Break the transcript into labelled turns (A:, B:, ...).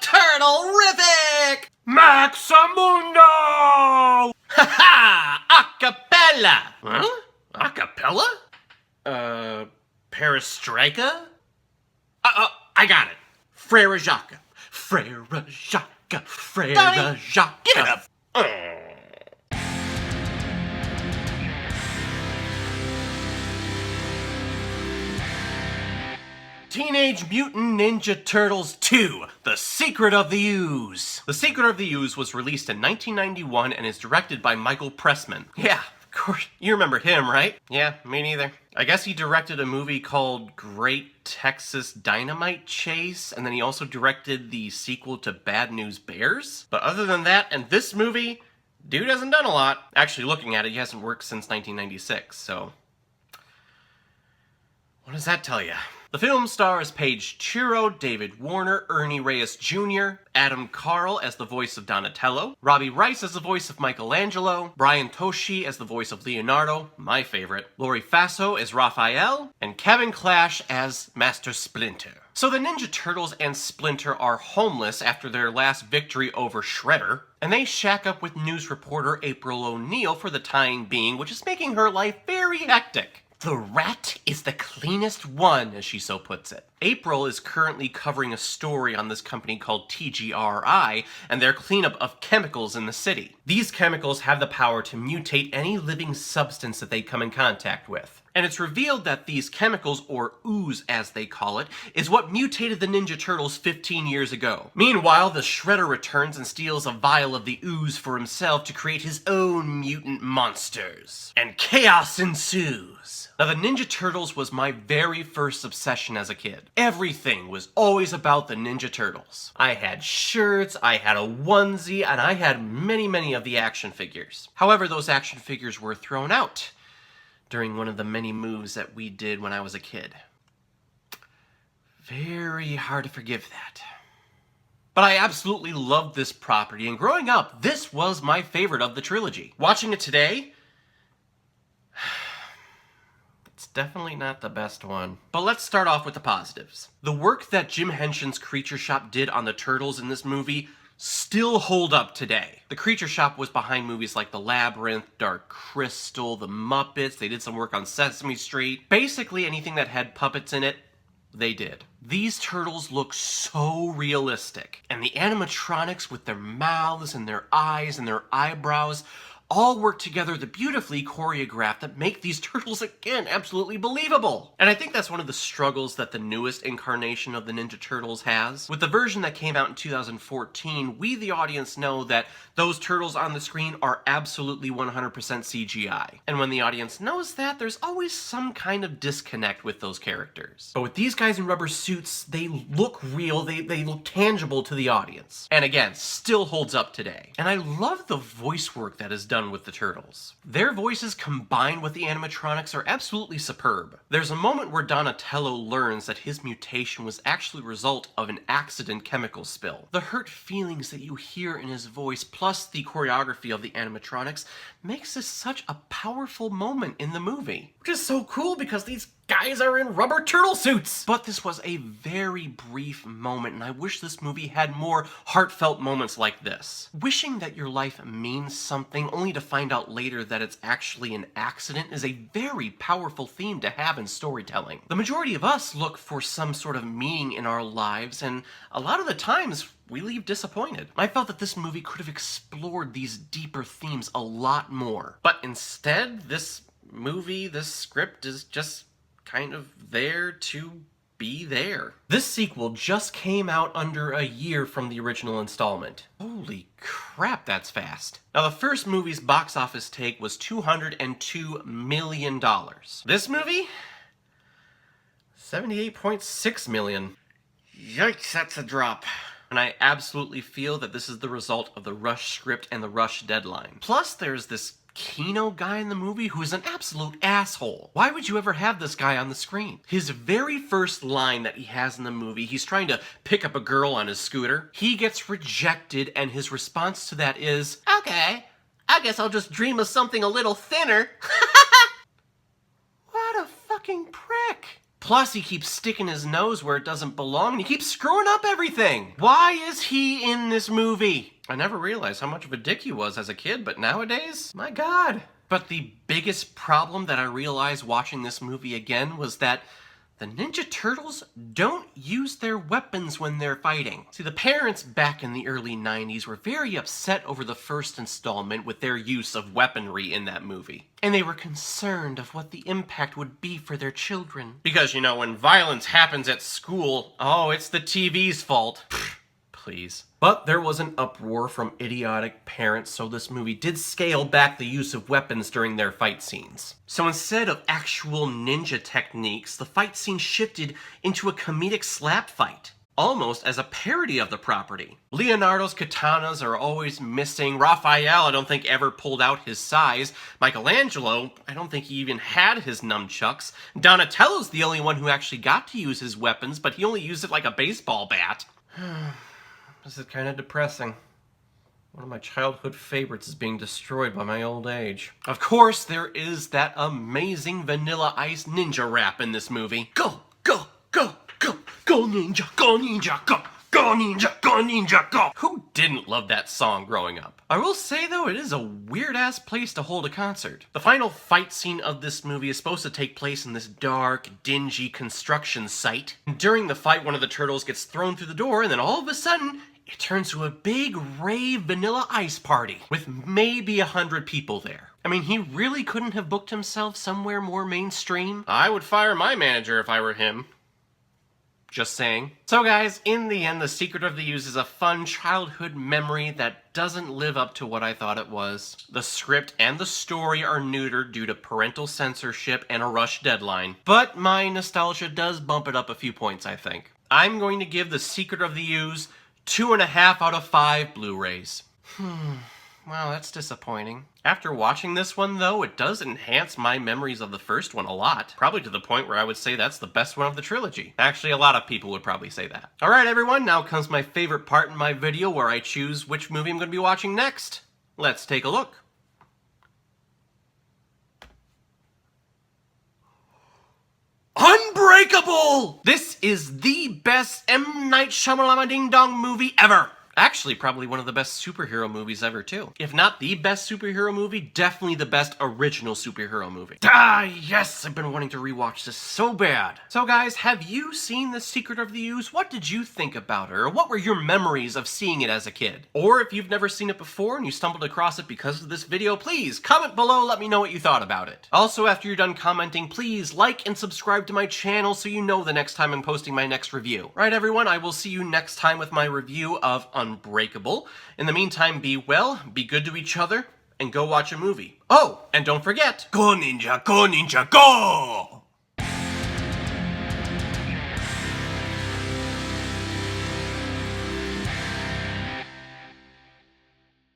A: Turtle-rific!
B: Maxamundo!
A: Ha-ha! Acapella! Huh? Acapella? Perestroika? I got it. Frere Jacques. Frere Jacques. Frere
C: Donnie,
A: Jacques.
C: give it up.
A: Teenage Mutant Ninja Turtles 2, The Secret of the Ooze. The Secret of the Ooze was released in 1991 and is directed by Michael Pressman. Yeah, of course, you remember him, right? Yeah, me neither. I guess he directed a movie called Great Texas Dynamite Chase, and then he also directed the sequel to Bad News Bears. But other than that, and this movie, dude hasn't done a lot. Actually, looking at it, he hasn't worked since 1996, so what does that tell you? The film stars Paige Chiro, David Warner, Ernie Reyes Jr., Adam Carl as the voice of Donatello, Robbie Rice as the voice of Michelangelo, Brian Toshi as the voice of Leonardo, my favorite, Lori Faso as Raphael, and Kevin Clash as Master Splinter. So the Ninja Turtles and Splinter are homeless after their last victory over Shredder, and they shack up with news reporter April O'Neil for the time being, which is making her life very hectic. The rat is the cleanest one, as she so puts it. April is currently covering a story on this company called TGRI and their cleanup of chemicals in the city. These chemicals have the power to mutate any living substance that they come in contact with. And it's revealed that these chemicals, or ooze as they call it, is what mutated the Ninja Turtles 15 years ago. Meanwhile, the Shredder returns and steals a vial of the ooze for himself to create his own mutant monsters. And chaos ensues. Now, the Ninja Turtles was my very first obsession as a kid. Everything was always about the Ninja Turtles. I had shirts, I had a onesie, and I had many of the action figures. However, those action figures were thrown out during one of the many moves that we did when I was a kid. Very hard to forgive that. But I absolutely loved this property, and growing up, this was my favorite of the trilogy. Watching it today, it's definitely not the best one. But let's start off with the positives. The work that Jim Henson's Creature Shop did on the Turtles in this movie still hold up today. The Creature Shop was behind movies like The Labyrinth, Dark Crystal, The Muppets. They did some work on Sesame Street. Basically anything that had puppets in it, they did. These turtles look so realistic, and the animatronics with their mouths and their eyes and their eyebrows all work together to beautifully choreograph that make these turtles, again, absolutely believable. And I think that's one of the struggles that the newest incarnation of the Ninja Turtles has. With the version that came out in 2014, we, the audience, know that those turtles on the screen are absolutely 100% CGI. And when the audience knows that, there's always some kind of disconnect with those characters. But with these guys in rubber suits, they look real, they look tangible to the audience. And again, still holds up today. And I love the voice work that is done with the Turtles. Their voices combined with the animatronics are absolutely superb. There's a moment where Donatello learns that his mutation was actually a result of an accident chemical spill. The hurt feelings that you hear in his voice, plus the choreography of the animatronics, makes this such a powerful moment in the movie. Which is so cool because these guys are in rubber turtle suits! But this was a very brief moment, and I wish this movie had more heartfelt moments like this. Wishing that your life means something only to find out later that it's actually an accident is a very powerful theme to have in storytelling. The majority of us look for some sort of meaning in our lives, and a lot of the times we leave disappointed. I felt that this movie could have explored these deeper themes a lot more. But instead, this script is just kind of there to be there. This sequel just came out under a year from the original installment. Holy crap, that's fast. Now, the first movie's box office take was $202 million. This movie? $78.6 million. Yikes, that's a drop. And I absolutely feel that this is the result of the rush script and the rush deadline. Plus, there's this Kino guy in the movie who is an absolute asshole. Why would you ever have this guy on the screen? His very first line that he has in the movie, he's trying to pick up a girl on his scooter. He gets rejected, and his response to that is, "Okay, I guess I'll just dream of something a little thinner." What a fucking prick. Plus, he keeps sticking his nose where it doesn't belong, and he keeps screwing up everything. Why is he in this movie? I never realized how much of a dick he was as a kid, but nowadays, my God. But the biggest problem that I realized watching this movie again was that the Ninja Turtles don't use their weapons when they're fighting. See, the parents back in the early 90s were very upset over the first installment with their use of weaponry in that movie. And they were concerned of what the impact would be for their children. Because, you know, when violence happens at school, oh, it's the TV's fault. Please. But there was an uproar from idiotic parents, so this movie did scale back the use of weapons during their fight scenes. So instead of actual ninja techniques, the fight scene shifted into a comedic slap fight, almost as a parody of the property. Leonardo's katanas are always missing. Raphael, I don't think, ever pulled out his sais. Michelangelo, I don't think he even had his nunchucks. Donatello's the only one who actually got to use his weapons, but he only used it like a baseball bat. This is kind of depressing. One of my childhood favorites is being destroyed by my old age. Of course, there is that amazing Vanilla Ice ninja rap in this movie. Go, go, go, go, go ninja, go ninja, go, go ninja, go ninja, go. Who didn't love that song growing up? I will say though, it is a weird-ass place to hold a concert. The final fight scene of this movie is supposed to take place in this dark, dingy construction site. And during the fight, one of the turtles gets thrown through the door, and then all of a sudden, it turns to a big rave Vanilla Ice party with maybe 100 people there. I mean, he really couldn't have booked himself somewhere more mainstream. I would fire my manager if I were him. Just saying. So guys, in the end, The Secret of the Ooze is a fun childhood memory that doesn't live up to what I thought it was. The script and the story are neutered due to parental censorship and a rush deadline. But my nostalgia does bump it up a few points, I think. I'm going to give The Secret of the Ooze 2.5 out of 5 Blu-rays. Wow, that's disappointing. After watching this one, though, it does enhance my memories of the first one a lot. Probably to the point where I would say that's the best one of the trilogy. Actually, a lot of people would probably say that. Alright everyone, now comes my favorite part in my video where I choose which movie I'm going to be watching next. Let's take a look. Unbreakable! This is the best M. Night Shyamalan Ding Dong movie ever. Actually, probably one of the best superhero movies ever, too. If not the best superhero movie, definitely the best original superhero movie. Ah, yes! I've been wanting to rewatch this so bad. So guys, have you seen The Secret of the Ooze? What did you think about it? Or what were your memories of seeing it as a kid? Or if you've never seen it before and you stumbled across it because of this video, please comment below, let me know what you thought about it. Also, after you're done commenting, please like and subscribe to my channel so you know the next time I'm posting my next review. Right, everyone, I will see you next time with my review of Unbreakable. In the meantime, be well, be good to each other, and go watch a movie. Oh, and don't forget, go ninja, go!